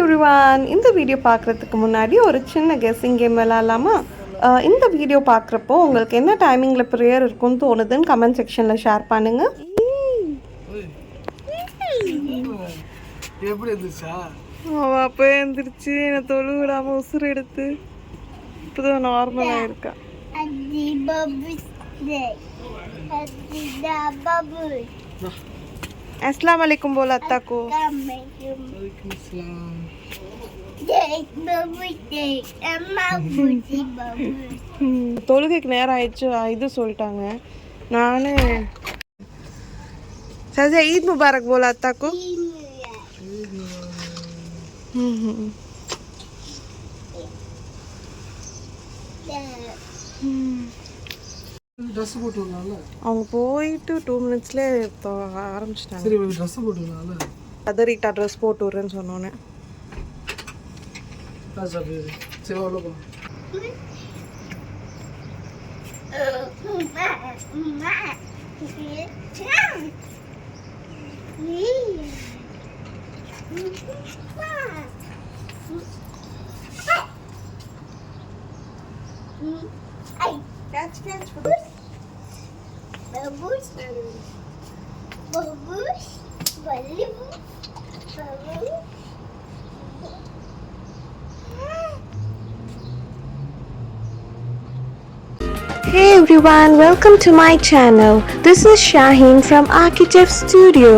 Everyone, இந்த video பார்க்குறதுக்கு முன்னாடி ஒரு சின்ன கெஸ்ஸிங் கேம் விளாட்லாமா? இந்த வீடியோ பார்க்குறப்போ உங்களுக்கு என்ன டைமிங்கில் ப்ரேயர் இருக்குன்னு தோணுதுன்னு கமெண்ட் செக்ஷனில் ஷேர் பண்ணுங்கள். எப்படி இருந்துச்சா? அவள் அப்போ எழுந்திரிச்சு என்னை தொழு விடாமல் உசுறு எடுத்து இப்போதான் நார்மலாக இருக்கா. अस्सलाम वालेकुम बोल अत्ता को. தொழுகைக்கு நேரம் ஆயிடுச்சு, இது சொல்லிட்டாங்க. நானு சஜா ஈத் முபாரக் போல அத்தாக்கு. அவங்க போயிட்டு 2 minutesல ஆரம்பிச்சிட்டாங்க. சரி, ட்ரெஸ் போட்டுக்கலாம்ல. அதரிட்டா ட்ரெஸ் போட்டு விட்றேன்னு சொன்னோன்னே சரி உள்ள போ. Catch. Babush. Hey everyone, welcome to my channel. This is Shaheen from Architect Studio.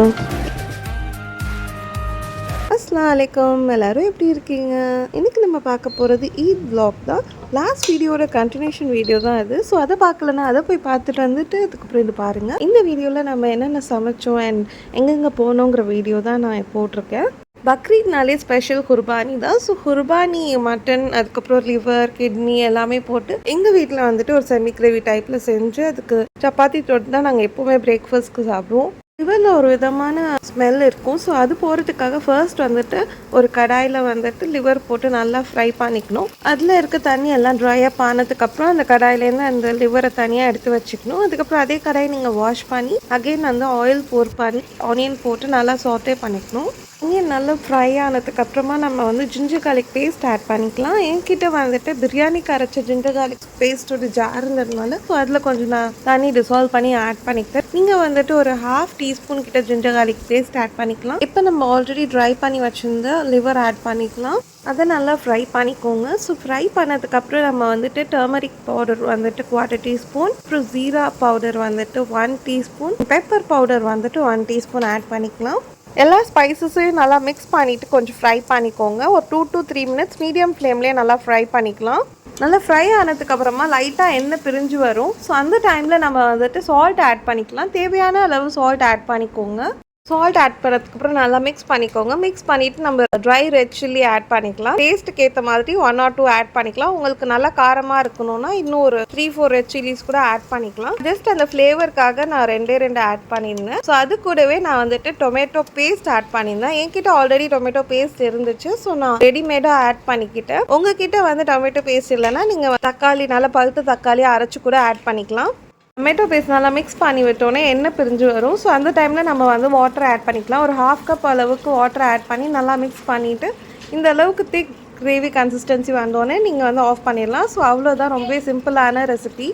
அஸ்ஸலாமு அலைக்கும், எல்லோரும் எப்படி இருக்கீங்க? இன்றைக்கி நம்ம பார்க்க போகிறது ஈத் vlog தான். லாஸ்ட் வீடியோட கண்டினியூஷன் வீடியோ தான் அது. ஸோ அதை பார்க்கலன்னா அதை போய் பார்த்துட்டு வந்துட்டு அதுக்கப்புறம் இது பாருங்கள். இந்த வீடியோவில் நம்ம என்னென்ன சமைச்சோம் அண்ட் எங்கெங்கே போனோங்கிற வீடியோ தான் நான் போட்டிருக்கேன். பக்ரீத்னாலே ஸ்பெஷல் குர்பானி தான். ஸோ குர்பானி மட்டன், அதுக்கப்புறம் லிவர், கிட்னி எல்லாமே போட்டு எங்கள் வீட்டில் வந்துட்டு ஒரு செமி கிரேவி டைப்பில் செஞ்சு அதுக்கு சப்பாத்தி தொட்டு தான் நாங்கள் எப்போவுமே பிரேக்ஃபாஸ்ட்க்கு சாப்பிடுவோம். லிவரில் ஒரு விதமான ஸ்மெல் இருக்கும். ஸோ அது போகிறதுக்காக ஃபர்ஸ்ட் வந்துட்டு ஒரு கடாயில் வந்துட்டு லிவர் போட்டு நல்லா ஃப்ரை பண்ணிக்கணும். அதில் இருக்க தண்ணி எல்லாம் ட்ரையாக ஆனதுக்கப்புறம் அந்த கடாயிலேருந்து அந்த லிவரை தனியாக எடுத்து வச்சுக்கணும். அதுக்கப்புறம் அதே கடாயை நீங்கள் வாஷ் பண்ணி அகெயின் வந்து ஆயில் போர் பண்ணி ஆனியன் போட்டு நல்லா சாட்டே பண்ணிக்கணும். ஆனியன் நல்லா ஃப்ரை ஆனதுக்கப்புறமா நம்ம வந்து ஜிஞ்சர் கார்லிக் பேஸ்ட் ஆட் பண்ணிக்கலாம். என்கிட்ட வந்துட்டு பிரியாணிக்கு அரைச்ச ஜிஞ்சர் கார்லிக் பேஸ்ட் ஒரு ஜார் இருந்ததுனால ஸோ அதில் கொஞ்சம் நான் தண்ணி டிசால்வ் பண்ணி ஆட் பண்ணிக்கிட்டேன். நீங்கள் வந்துட்டு ஒரு 1/2 டீஸ்பூன் கிட்ட ஜிஞ்சர் கார்லிக் பேஸ்ட் ஆட் பண்ணிக்கலாம். இப்போ நம்ம ஆல்ரெடி ட்ரை பண்ணி வச்சுருந்த லிவர் ஆட் பண்ணிக்கலாம். அதை நல்லா ஃப்ரை பண்ணிக்கோங்க. ஸோ ஃப்ரை பண்ணதுக்கப்புறம் நம்ம வந்துட்டு டர்மரிக் பவுடர் வந்துட்டு 1/4 டீஸ்பூன், அப்புறம் ஜீரா பவுடர் வந்துட்டு 1 டீஸ்பூன், பெப்பர் பவுடர் வந்துட்டு 1 டீஸ்பூன் ஆட் பண்ணிக்கலாம். எல்லா ஸ்பைசஸையும் நல்லா மிக்ஸ் பண்ணிவிட்டு கொஞ்சம் ஃப்ரை பண்ணிக்கோங்க. ஒரு 2 to 3 minutes மீடியம் ஃப்ளேம்லேயே நல்லா ஃப்ரை பண்ணிக்கலாம். நல்லா ஃப்ரை ஆனதுக்கப்புறமா லைட்டாக எண்ணெய் பிரிஞ்சு வரும். ஸோ அந்த டைமில் நம்ம வந்துட்டு சால்ட் ஆட் பண்ணிக்கலாம். தேவையான அளவு சால்ட் ஆட் பண்ணிக்கோங்க. சால்ட் ஆட் பண்ணதுக்கப்புறம் நல்லா மிக்ஸ் பண்ணிக்கோங்க. மிக்ஸ் பண்ணிவிட்டு நம்ம ட்ரை ரெட் சில்லி ஆட் பண்ணிக்கலாம். டேஸ்ட்டுக்கு ஏற்ற மாதிரி 1 or 2 ஆட் பண்ணிக்கலாம். உங்களுக்கு நல்லா காரமாக இருக்கணும்னா இன்னும் ஒரு 3-4 ரெட் சில்லிஸ் கூட ஆட் பண்ணிக்கலாம். ஜஸ்ட் அந்த ஃப்ளேவருக்காக நான் 2 ஆட் பண்ணியிருந்தேன். ஸோ அது கூடவே நான் வந்துட்டு டொமேட்டோ பேஸ்ட் ஆட் பண்ணியிருந்தேன். என்கிட்ட ஆல்ரெடி டொமேட்டோ பேஸ்ட் இருந்துச்சு. ஸோ நான் ரெடிமேடாக ஆட் பண்ணிக்கிட்டேன். உங்ககிட்ட வந்து டொமேட்டோ பேஸ்ட் இல்லைன்னா நீங்கள் தக்காளி, நல்லா பழுத்த தக்காளியை அரைச்சி கூட ஆட் பண்ணிக்கலாம். டொமேட்டோ பேஸ்ட் நல்லா மிக்ஸ் பண்ணி விட்டோன்னே எண்ணெய் பிரிஞ்சு வரும். ஸோ அந்த டைமில் நம்ம வந்து வாட்டர் ஆட் பண்ணிக்கலாம். ஒரு 1/2 கப் அளவுக்கு வாட்டர் ஆட் பண்ணி நல்லா மிக்ஸ் பண்ணிவிட்டு இந்த அளவுக்கு திக் கிரேவி கன்சிஸ்டன்சி வந்தோடனே நீங்கள் வந்து ஆஃப் பண்ணிடலாம். ஸோ அவ்வளோதான், ரொம்பவே சிம்பிளான ரெசிபி.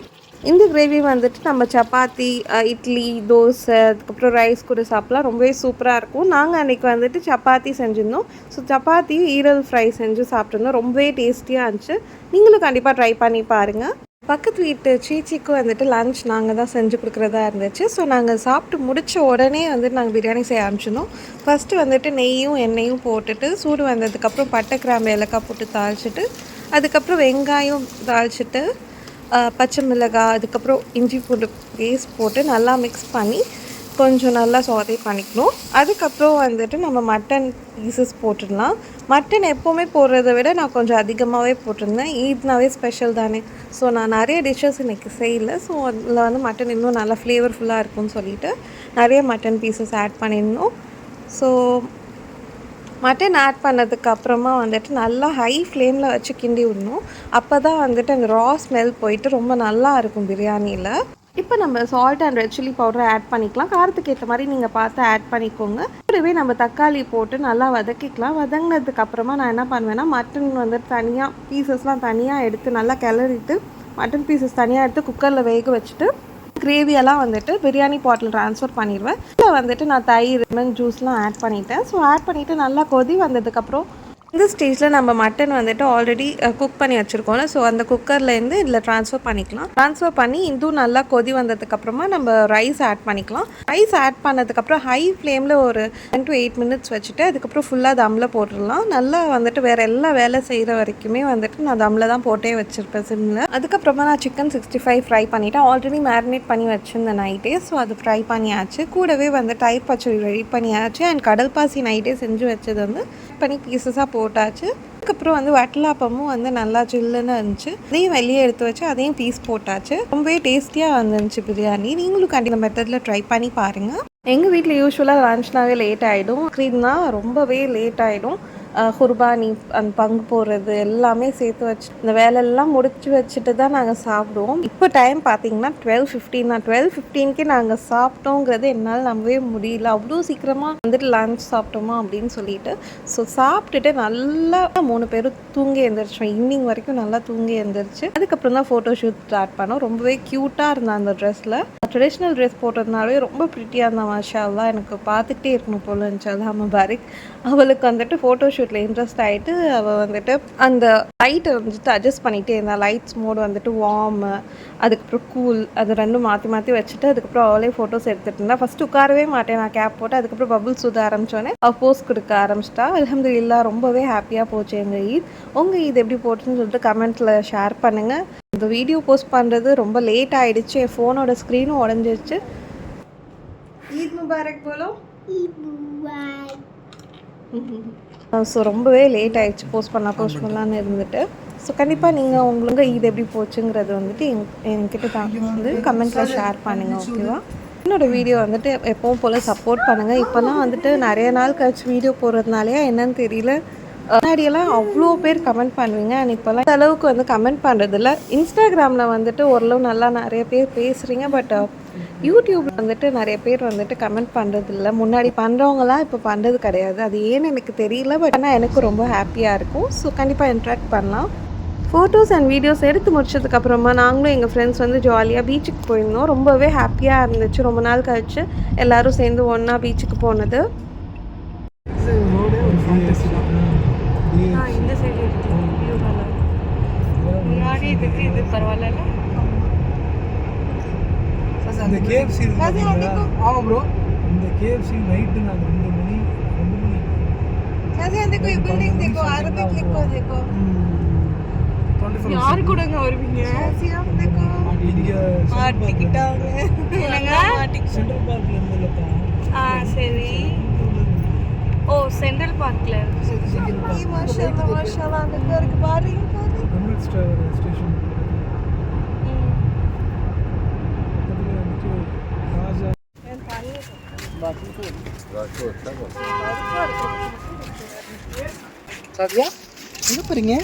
இந்த கிரேவி வந்துட்டு நம்ம சப்பாத்தி, இட்லி, தோசை, அதுக்கப்புறம் ரைஸ் கூட சாப்பிட்லாம். ரொம்பவே சூப்பராக இருக்கும். நாங்கள் அன்றைக்கி வந்துட்டு சப்பாத்தி செஞ்சுருந்தோம். ஸோ சப்பாத்தி ஈரல் ஃப்ரை செஞ்சு சாப்பிட்ருந்தோம். ரொம்பவே டேஸ்டியாக இருந்துச்சு. நீங்களும் கண்டிப்பாக ட்ரை பண்ணி பாருங்கள். பக்கத்து வீட்டு சீச்சிக்கும் வந்துட்டு லன்ச் நாங்கள் தான் செஞ்சு கொடுக்குறதா இருந்துச்சு. ஸோ நாங்கள் சாப்பிட்டு முடித்த உடனே வந்துட்டு நாங்கள் பிரியாணி செய்ய ஆரம்பிச்சிருந்தோம். ஃபஸ்ட்டு வந்துட்டு நெய்யும் எண்ணெயும் போட்டுட்டு சூடு வந்ததுக்கப்புறம் பட்டை, கிராம்பு, ஏலக்காய் போட்டு தாளிச்சிட்டு அதுக்கப்புறம் வெங்காயம் தாளிச்சிட்டு பச்சை மிளகாய், அதுக்கப்புறம் இஞ்சி பூண்டு பேஸ்ட் போட்டு நல்லா மிக்ஸ் பண்ணி கொஞ்சம் நல்லா சாட்டே பண்ணிக்கணும். அதுக்கப்புறம் வந்துட்டு நம்ம மட்டன் பீசஸ் போட்டுடலாம். மட்டன் எப்போவுமே போடுறத விட நான் கொஞ்சம் அதிகமாகவே போட்டிருந்தேன். ஈத்னாவே ஸ்பெஷல் தானே. ஸோ நான் நிறைய டிஷ்ஷஸ் இன்றைக்கி செய்யலை. ஸோ அதில் வந்து மட்டன் இன்னும் நல்லா ஃப்ளேவர்ஃபுல்லாக இருக்கும்னு சொல்லிவிட்டு நிறைய மட்டன் பீசஸ் ஆட் பண்ணியிருந்தோம். ஸோ மட்டன் ஆட் பண்ணதுக்கப்புறமா வந்துட்டு நல்லா ஹை ஃப்ளேமில் வச்சு கிண்டி விடணும். அப்போ தான் வந்துட்டு அந்த ரா ஸ்மெல் போயிட்டு ரொம்ப நல்லா இருக்கும் பிரியாணியில். இப்போ நம்ம salt and red chilli powder add பண்ணிக்கலாம். காரத்துக்கு ஏற்ற மாதிரி நீங்கள் பார்த்து ஆட் பண்ணிக்கோங்க. கூடவே நம்ம தக்காளி போட்டு நல்லா வதக்கிக்கலாம். வதங்கினதுக்கு அப்புறமா நான் என்ன பண்ணுவேன்னா மட்டன் வந்துட்டு தனியாக பீசஸ்லாம் தனியாக எடுத்து நல்லா கிளறிட்டு மட்டன் பீசஸ் தனியாக எடுத்து குக்கரில் வேக வச்சுட்டு கிரேவியெல்லாம் வந்துட்டு பிரியாணி பாட்டில் ட்ரான்ஸ்ஃபர் பண்ணிடுவேன். இதில் வந்துட்டு நான் தயிர் லெமன் ஜூஸ்லாம் ஆட் பண்ணிட்டேன். ஸோ ஆட் பண்ணிவிட்டு நல்லா கொதி வந்ததுக்கப்புறம் இந்த ஸ்டேஜில் நம்ம மட்டன் வந்துட்டு ஆல்ரெடி குக் பண்ணி வச்சுருக்கோம்ல, ஸோ அந்த குக்கர்லேருந்து இதில் ட்ரான்ஸ்ஃபர் பண்ணிக்கலாம். ட்ரான்ஸ்ஃபர் பண்ணி இதுவும் நல்லா கொதி வந்ததுக்கப்புறமா நம்ம ரைஸ் ஆட் பண்ணிக்கலாம். ரைஸ் ஆட் பண்ணதுக்கப்புறம் ஹை ஃப்ளேமில் ஒரு 10 to 8 minutes வச்சுட்டு அதுக்கப்புறம் ஃபுல்லாக தம்மில் போட்டுடலாம். நல்லா வந்துட்டு வேறு எல்லா வேலை செய்கிற வரைக்குமே வந்துட்டு நான் தம்மில் தான் போட்டே வச்சுருப்பேன் சிம்மில். அதுக்கப்புறமா நான் சிக்கன் 65 ஃப்ரை பண்ணிவிட்டேன். ஆல்ரெடி மேரினேட் பண்ணி வச்சுருந்தேன் நைட்டே, ஸோ அது ஃப்ரை பண்ணியாச்சு. கூடவே வந்து தயிர் பச்சடி ரெடி பண்ணியாச்சு. அண்ட் கடல் பாசி நைட்டே செஞ்சு வச்சது வந்து பண்ணி பீசஸாக போட்டாச்சு. அதுக்கப்புறம் வந்து வட்டலாப்பமும் வந்து நல்லா சில்லுன்னு இருந்துச்சு. அதையும் வெளியே எடுத்து வச்சு அதையும் பீஸ் போட்டாச்சு. ரொம்பவே டேஸ்டியாக வந்துருந்துச்சு பிரியாணி. நீங்களும் கண்டிப்பாக மெத்தடில் ட்ரை பண்ணி பாருங்கள். எங்கள் வீட்டில் யூஸ்வலாக லன்ச்னாவே லேட் ஆகிடும். க்ரீம்னா ரொம்பவே லேட் ஆகிடும். குர்பானி அந்த பங்கு போடுறது எல்லாமே சேர்த்து வச்சு இந்த வேலையெல்லாம் முடிச்சு வச்சுட்டு தான் நாங்கள் சாப்பிடுவோம். இப்போ டைம் பார்த்தீங்கன்னா 12:15 தான். 12:15க்கே நாங்கள் சாப்பிட்டோங்கிறது என்னால் நம்பவே முடியல. அவ்வளோ சீக்கிரமாக வந்துட்டு லன்ச் சாப்பிட்டோமா அப்படின்னு சொல்லிட்டு. ஸோ சாப்பிட்டுட்டு நல்லா 3 பேரும் தூங்கி எழுந்திரிச்சோம். ஈவினிங் வரைக்கும் நல்லா தூங்கி எழுந்திரிச்சு அதுக்கப்புறம் தான் ஃபோட்டோ ஷூட் ஸ்டார்ட் பண்ணோம். ரொம்பவே க்யூட்டாக இருந்தான் அந்த ட்ரெஸ்ஸில். ட்ரெடிஷ்னல் ட்ரெஸ் போட்டதுனாலே ரொம்ப ப்ரிட்டியாக இருந்தான். மாஷா அல்லாஹ், எனக்கு பார்த்துக்கிட்டே இருக்கணும் போல இருந்துச்சு. அல்லாஹ் முபாரிக். அவளுக்கு வந்துட்டு ஃபோட்டோ ஷூட்டில் இன்ட்ரெஸ்ட் ஆகிட்டு அவள் வந்துட்டு அந்த லைட்டை வந்துட்டு அட்ஜஸ்ட் பண்ணிகிட்டே இருந்தாள். லைட்ஸ் மோடு வந்துட்டு வார்மு, அதுக்கப்புறம் கூல், அது ரெண்டும் மாற்றி மாற்றி வச்சுட்டு அதுக்கப்புறம் அவளே ஃபோட்டோஸ் எடுத்துகிட்டு இருந்தா. ஃபஸ்ட்டு உட்காரவே மாட்டேன் நான் கேப் போட்டு. அதுக்கப்புறம் பபுள்ஸ் ஊத ஆரம்பித்தோன்னே அவள் போஸ் கொடுக்க ஆரம்பிச்சிட்டா. அல்ஹம்துலில்லாஹ் ரொம்பவே ஹாப்பியாக போச்சு எங்கள் ஈத். உங்கள் ஈத் எப்படி போச்சுன்னு சொல்லிட்டு கமெண்ட்டில் ஷேர் பண்ணுங்கள். இந்த வீடியோ போஸ்ட் பண்ணுறது ரொம்ப லேட் ஆகிடுச்சு. என் ஃபோனோட ஸ்க்ரீனும் உடஞ்சிருச்சு. Eid Mubarak polo. ஸோ ரொம்பவே லேட் ஆகிடுச்சு போஸ்ட் பண்ணலான்னு இருந்துட்டு. ஸோ கண்டிப்பாக நீங்கள் உங்களுக்கு ஈத் எப்படி போச்சுங்கிறது வந்துட்டு என்கிட்ட தான் வந்து கமெண்ட்டில் ஷேர் பண்ணுங்கள், ஓகேவா? என்னோடய வீடியோ வந்துட்டு எப்பவும் போல் சப்போர்ட் பண்ணுங்கள். இப்போலாம் வந்துட்டு நிறைய நாள் கழிச்சு வீடியோ போடுறதுனாலையா என்னன்னு தெரியல, முன்னாடியெல்லாம் அவ்வளோ பேர் கமெண்ட் பண்ணுவீங்க. அண்ட் இப்போல்லாம் இந்த அளவுக்கு வந்து கமெண்ட் பண்ணுறதில்ல. இன்ஸ்டாகிராமில் வந்துட்டு ஓரளவு நல்லா நிறைய பேர் பேசுகிறீங்க. பட் யூடியூப்பில் வந்துட்டு நிறைய பேர் வந்துட்டு கமெண்ட் பண்ணுறதில்ல. முன்னாடி பண்ணுறவங்களாம் இப்போ பண்ணுறது கிடையாது. அது ஏன்னு எனக்கு தெரியல. பட் ஆனால் எனக்கு ரொம்ப ஹாப்பியாக இருக்கும். ஸோ கண்டிப்பாக இன்ட்ராக்ட் பண்ணலாம். ஃபோட்டோஸ் அண்ட் வீடியோஸ் எடுத்து முடிச்சதுக்கப்புறமா நாங்களும் எங்கள் ஃப்ரெண்ட்ஸ் வந்து ஜாலியாக பீச்சுக்கு போயிருந்தோம். ரொம்பவே ஹாப்பியாக இருந்துச்சு. ரொம்ப நாள் கழிச்சு எல்லோரும் சேர்ந்து ஒன்றா பீச்சுக்கு போனது. இந்த சைடு முன்னாடி இதுக்கு இது பரவாயில்ல. இந்த KFC ஆமாம் ப்ரோ. இந்த KFC நைட்டு நாங்கள் 2 மணி देखो ये बिल्डिंग देखो, अरबिक लिखो देखो. யார் கூடங்க வருவீங்க? देखो மாட்டிக்கிட்டாங்க. என்னங்க சென்ட்ரல் பார்க்ல இருந்தலப்பா. சரி. ஓ சென்ட்ரல் பார்க்ல. மாஷாஅல்லாஹ் மாஷாஅல்லாஹ் அந்த பேருக்கு பாருங்க பாருங்க. Emirates station. சாதியா எங்கே போகிறீங்க?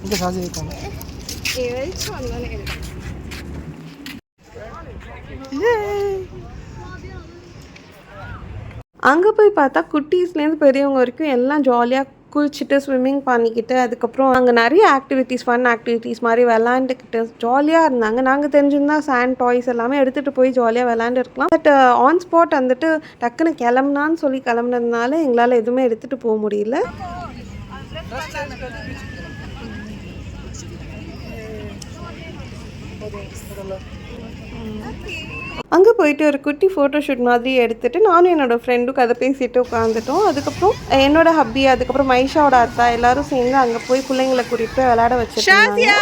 இங்கே சாதியா இருக்காங்க. அங்கே போய் பார்த்தா குட்டீஸ்லேருந்து பெரியவங்க வரைக்கும் எல்லாம் ஜாலியாக குளிச்சுட்டு ஸ்விம்மிங் பண்ணிக்கிட்டு அதுக்கப்புறம் அங்கே நிறைய ஆக்டிவிட்டீஸ் ஃபன் ஆக்டிவிட்டீஸ் மாதிரி விளாண்டுக்கிட்டு ஜாலியாக இருந்தாங்க. நாங்கள் தெரிஞ்சிருந்தால் சாண்ட் டாய்ஸ் எல்லாமே எடுத்துகிட்டு போய் ஜாலியாக விளாண்டுருக்கலாம். பட் ஆன் ஸ்பாட் வந்துட்டு டக்குன்னு கிளம்புனான்னு சொல்லி கிளம்புனதுனால எங்களால் எதுவுமே எடுத்துகிட்டு போக முடியல. அங்கே போயிட்டு ஒரு குட்டி ஃபோட்டோஷூட் மாதிரி எடுத்துகிட்டு நானும் என்னோடய ஃப்ரெண்டும் கதை பேசிட்டு உட்காந்துட்டோம். அதுக்கப்புறம் என்னோட ஹப்பி அதுக்கப்புறம் மைஷாவோட அத்தா எல்லாரும் சேர்ந்து அங்கே போய் பிள்ளைங்களை கூட்டிகிட்டு விளையாட வச்சுருக்காங்க.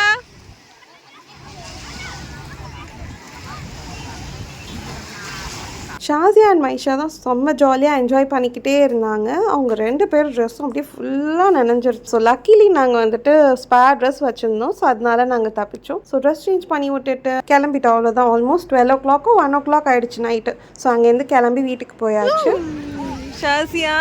ஷாசியா அண்ட் மைஷா தான் செம்ம ஜாலியாக என்ஜாய் பண்ணிக்கிட்டே இருந்தாங்க. அவங்க 2 பேர் ட்ரெஸ்ஸும் அப்படியே ஃபுல்லாக நனைஞ்சிருச்சு. ஸோ லக்கிலி நாங்கள் வந்துட்டு ஸ்பேர் ட்ரெஸ் வச்சுருந்தோம். ஸோ அதனால நாங்கள் தப்பிச்சோம். ஸோ ட்ரெஸ் சேஞ்ச் பண்ணி விட்டுட்டு கிளம்பிட்டோம். அவ்வளோதான். ஆல்மோஸ்ட் 12 o'clock 1 o'clock ஆகிடுச்சு நைட்டு. ஸோ அங்கேருந்து கிளம்பி வீட்டுக்கு போயாச்சு. ஷாசியா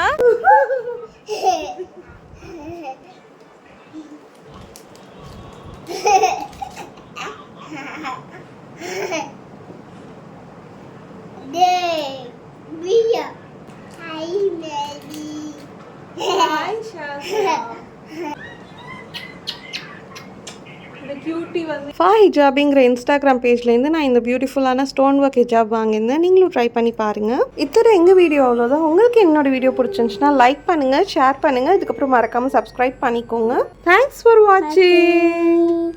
ஃபா ஹிஜாபிங்கிற இன்ஸ்டாகிராம் பேஜ்லேருந்து நான் இந்த பியூட்டிஃபுல்லான ஸ்டோன் ஒர்க் ஹிஜாப் வாங்கியிருந்தேன். நீங்களும் ட்ரை பண்ணி பாருங்கள். இத்தனை எங்கள் வீடியோ அவ்வளோதான். உங்களுக்கு என்னோட வீடியோ பிடிச்சிருந்துச்சுன்னா லைக் பண்ணுங்கள், ஷேர் பண்ணுங்கள், இதுக்கப்புறம் மறக்காமல் சப்ஸ்கிரைப் பண்ணிக்கோங்க. தேங்க்ஸ் ஃபார் வாட்சிங்.